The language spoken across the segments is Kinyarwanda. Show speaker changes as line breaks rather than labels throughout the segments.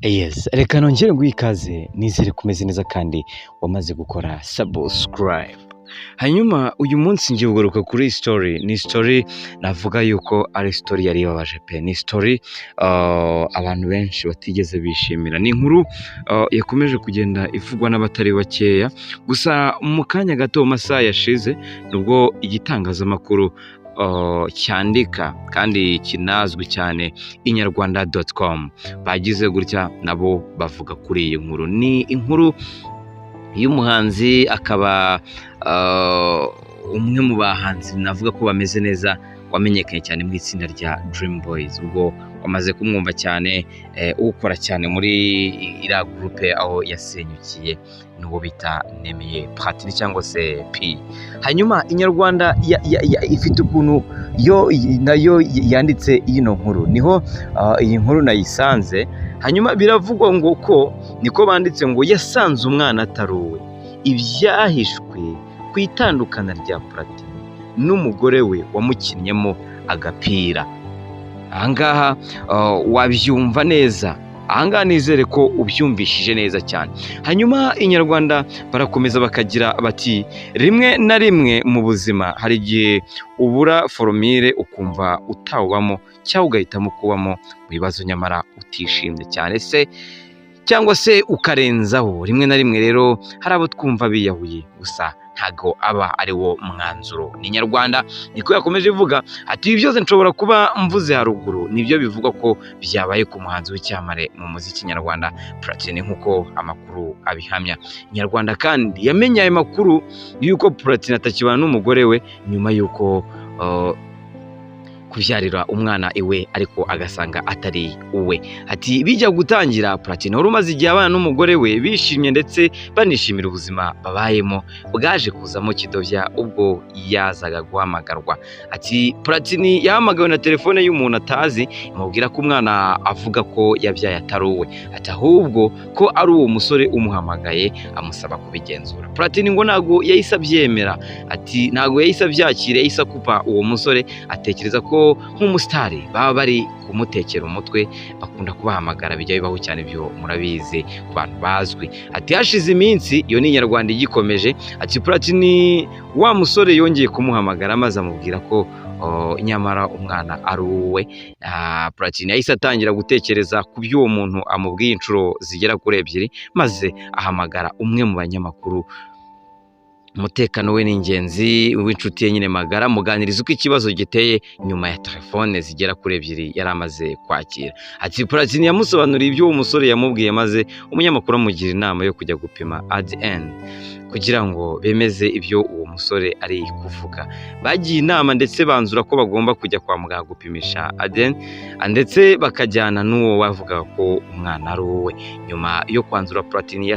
Yes, reka nongere nguhe ikaze nizere kumeze neza kandi wamaze gukora subscribe. Hanyuma uyu munsi ngiye kugaruka kuri iyi story, ni story navuga yuko ari story yari ibabaje pe, ni story abantu benshi batigeze bishimira. Ni inkuru yakomeje kugenda ivugwa n'abatari bakeya, gusa mu kanya gato mu masaha yashize nubwo igitangazamakuru cyandika kandi kinazwi cyane inyarwanda.com bagize gutya nabo bavuga kuri iyi nkuru. Ni inkuru y'umuhanzi akaba umwe mu bahanzi navuga ko bameze neza wamenyekanye cyane mu itsinda rya Dream Boys, ubwo wamaze kumwumva cyane ukora cyane muri iriya groupe aho yasenyukiye n'uwo bita Nemeye Platini cyangwa se P. Hanyuma inyarwanda ifite ukuntu nayo yanditse ino nkuru, niho iyi nkuru nayisanze. Hanyuma biravugwa ngo ko niko banditse ngo yasanze umwana atari uwe, ibyahishwe ku itandukana rya Platini n'umugore we wamukinnyemo agapira. Ahangaha wabyumva neza, ahangaha nizere ko ubyumvishije neza cyane. Hanyuma inyarwanda barakomeza bakagira bati rimwe na rimwe mu buzima hari igihe ubura formire ukumva utawubamo cyangwa ugahitamo kubamo mu bibazo nyamara utishimye cyane se cyangwa se ukarenzaho. Rimwe na rimwe rero hari abo twumva biyahuye, gusa ntago aba ari wo mwanzuro. Ni Inyarwanda niko yakomeje ivuga ati ibi byose nshobora kuba mvuze haruguru nibyo bivuga ko byabaye ku muhanzi w'icyamare mu muziki nyarwanda Platini nk'uko amakuru abihamya. Inyarwanda kandi yamenye ayo makuru y'uko Platini atakibana n'umugore we nyuma y'uko kubyarira umwana iwe ariko agasanga atari uwe. Ati bijya gutangira Platini wari umaze igihe abana n'umugore we bishimye ndetse banishimira ubuzima babayemo, bwaje kuzamo kidovya ubwo yazaga guhamagarwa. Ati Platini yahamagawe na telefone y'umuntu atazi imubwira ko umwana avuga ko yabyaye atari uwe, ati ahubwo ko ari uwo musore umuhamagaye amusaba kubigenzura. Platini ngo ntago yahise abyemera, ati ntago yahise abyakira, yahise akupa uwo musore. Atekereza ko nk'umusitari baba bari kumutekera umutwe, bakunda kubahamagara, bijya bibaho cyane, byo murabizi ku bantu bazwi. Ati hashize iminsi, iyo ni Inyarwanda igikomeje, ati Platini wa musore yongeye kumuhamagara maze amubwira ko nyamara umwana ari uwe. Platini yahise atangira gutekereza ku by'uwo muntu amubwiye inshuro zigera kuri 2, maze ahamagara umwe mu banyamakuru. Umutekano we ni ingenzi w'inshuti ye nyine magara, muganiriza uko ikibazo giteye nyuma ya telefone zigera kuri 2 yari amaze kwakira. Ati Platini yamusobanuriye ibyo uwo musore yamubwiye, maze umunyamakuru amugira inama yo kujya gupima ADN kugira ngo bemeze ibyo uwo musore ari kuvuga. Bagiye inama ndetse banzura ko bagomba kujya kwa muganga gupimisha ADN ndetse bakajyana n'uwo wavuga ko umwana ari uwe. Nyuma yo kwanzura Platini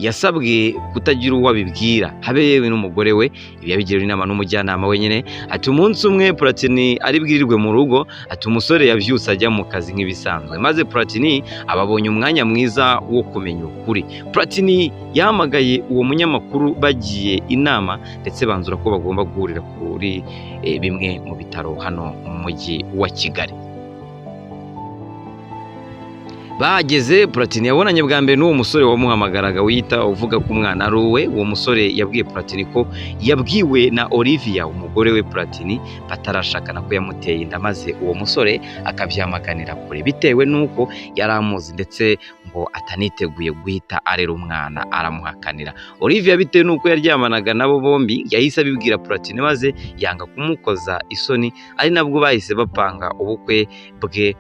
yasabwe kutagira uwo abibwira, habe yewe n'umugore we. Ibi yabigiriwe inama n'umujyanama wenyine. Ati umunsi umwe Platini ari bwirirwe mu rugo, ati umusore yavyutse ajya mu kazi nk'ibisanzwe, maze Platini ababonye umwanya mwiza wo kumenya ukuri. Platini yahamagaye uwo munyamakuru, bagiye inama ndetse banzura ko bagomba guhurira kuri bimwe mu bitaro hano mu mujyi wa Kigali. Bageze Platini yabonanye bwa mbere n'uwo musore wamuhamagaraga wita uvuga ko umwana ari uwe. Uwo musore yabwiye Platini ko yabwiwe na Olivia umugore we Platini batarashakana ko yamuteye inda, maze uwo musore akabyamaganira kure bitewe n'uko yari amuzi ndetse ngo ataniteguye guhita arera umwana, aramuhakanira. Olivia bitewe n'uko yaryamanaga nabo bombi yahise abibwira Platini, maze yanga kumukoza isoni, ari nabwo bahise bapanga ubukwe bwe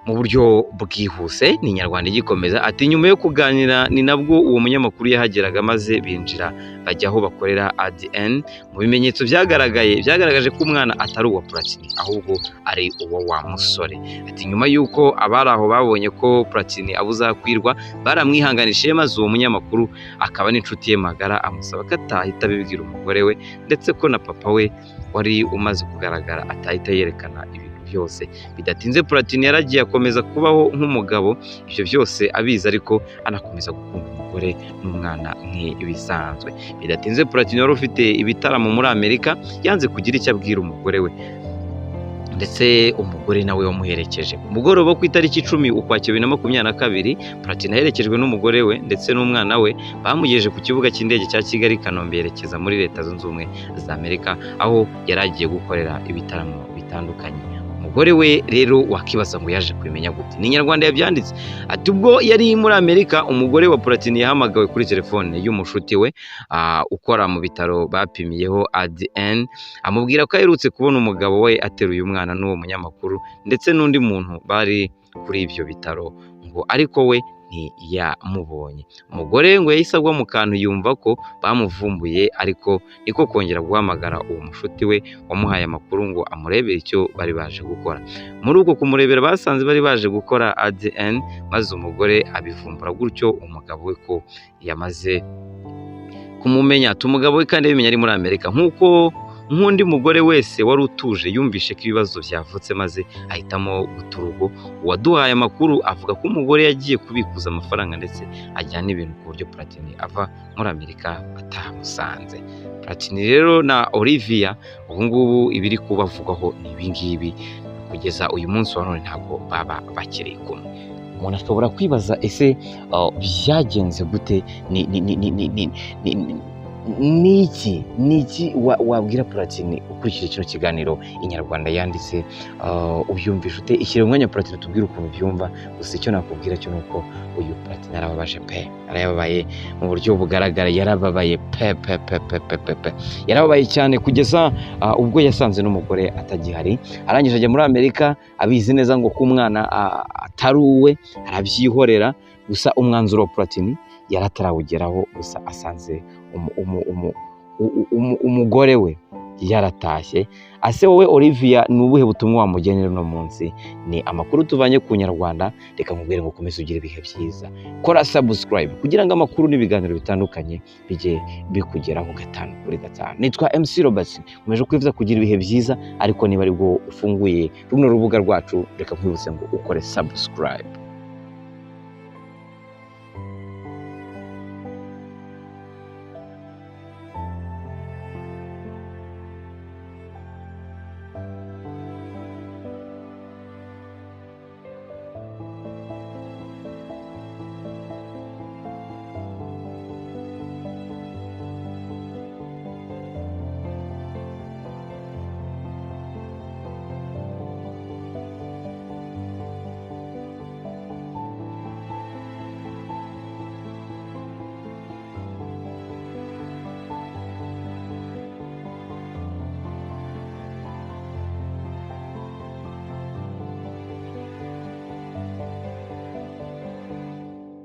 mu buryo bwihuse. Ni Inyarwanda igikomeza. Ati nyuma yo kuganira ni nabwo uwo munyamakuru yahageraga, maze binjira bajya aho bakorera ADN. Mu bimenyetso byagaragaje ko umwana atari uwa Platini ahubwo ari uwo wa musore. Ati nyuma y'uko abari aho babonye ko Platini abuzakwirwa baramwihanganishije, maze uwo munyamakuru akaba n'inshuti ye magara amusaba ko atahita abibwira umugore we, ndetse ko na papa we wari umaze kugaragara atahita yerekana ibintu byose. Bidatinze Platini yaragiye akomeza kubaho nk'umugabo, ibyo byose abizi, ariko anakomeza gukunda umugore n'umwana nk'ibisanzwe. Bidatinze Platini wari ufite ibitaramo muri Amerika yanze kugira icyo abwira umugore we. ndetse umugore nawe wamuherekeje ku mugoroba ku itariki 10 Ukwakira 2022 Platini aherekejwe n'umugore we ndetse n'umwana we bamugejeje ku kibuga cy'indege cya Kigali Kanombe yerekeza muri Leta Zunze Ubumwe za Amerika aho yari agiye gukorera ibitaramo bitandukanye. Umugore we rero wakibaza ngo yaje kubimenya gute? Ni Inyarwanda yabyanditse ati ubwo yari muri Amerika umugore wa Platini yahamagawe kuri telefone y'umushuti we ukora mu bitaro bapimiyeho ADN amubwira ko aherutse kubona umugabo we ateruye umwana n'uwo munyamakuru ndetse n'undi muntu bari kuri ibyo bitaro ngo ariko we ntiyamubonye. Umugore ngo yahise agwa mu kantu yumva ko bamuvumbuye ariko niko kongera guhamagara uwo mushuti we wamuhaye amakuru ngo amurebere icyo bari baje gukora. Muri uko kumurebera basanze bari baje gukora ADN maze umugore abivumbura gutyo umugabo we ko yamaze kumumenya. Umugabo we kandi yabimenya ari muri Amerika nk'undi mugore wese wari utuje yumvishe ko ibibazo byavutse maze ahitamo guturugo. Uwaduhaye amakuru avuga ko umugore yagiye kubikuza amafaranga ndetse ajyana ibintu ku buryo Platini ava muri Amerika atamusanze. Platini rero na Olivia ubu ngubu ibiri kubavugaho ni ibingibi kugeza uyu munsi wa none ntabwo baba bakiri kumwe. Umuntu ashobora kwibaza ese byagenze gute? Niki wabwira Platini ukurikije kino kiganiro Inyarwanda yanditse ubyumvishe ute? Ishyire umwanya Platini tubwire ukuntu byumva. Gusa icyo nakubwira cyo nuko uyu Platini arababaje pe, arababaye mu buryo bugaragara, yarababaye pe yarababaye cyane kugeza ubwo yasanze n'umugore atagihari. Arangije ajya muri Amerika abizi neza ngo ko umwana atari uwe, arabyihorera. Gusa umwanzuro wa Platini yaratarawugeraho, gusa asanze umugore we yaratashye. Ase wowe Olivia ni ubuhe butumwa wamugenera no munsi? Ni amakuru tuvanye ku Nyarwanda. Reka nkubwire ngo ukomeze ugire ibihe byiza. Kora subscribe kugira ngo amakuru n'ibiganiro bitandukanye bijye bikugeraho 5/5. Nitwa MC Robert, umeje kwifuza kugira ibihe byiza, ariko niba ari bwo ufunguye runo rubuga rwacu reka nkwibutse ngo ukore subscribe.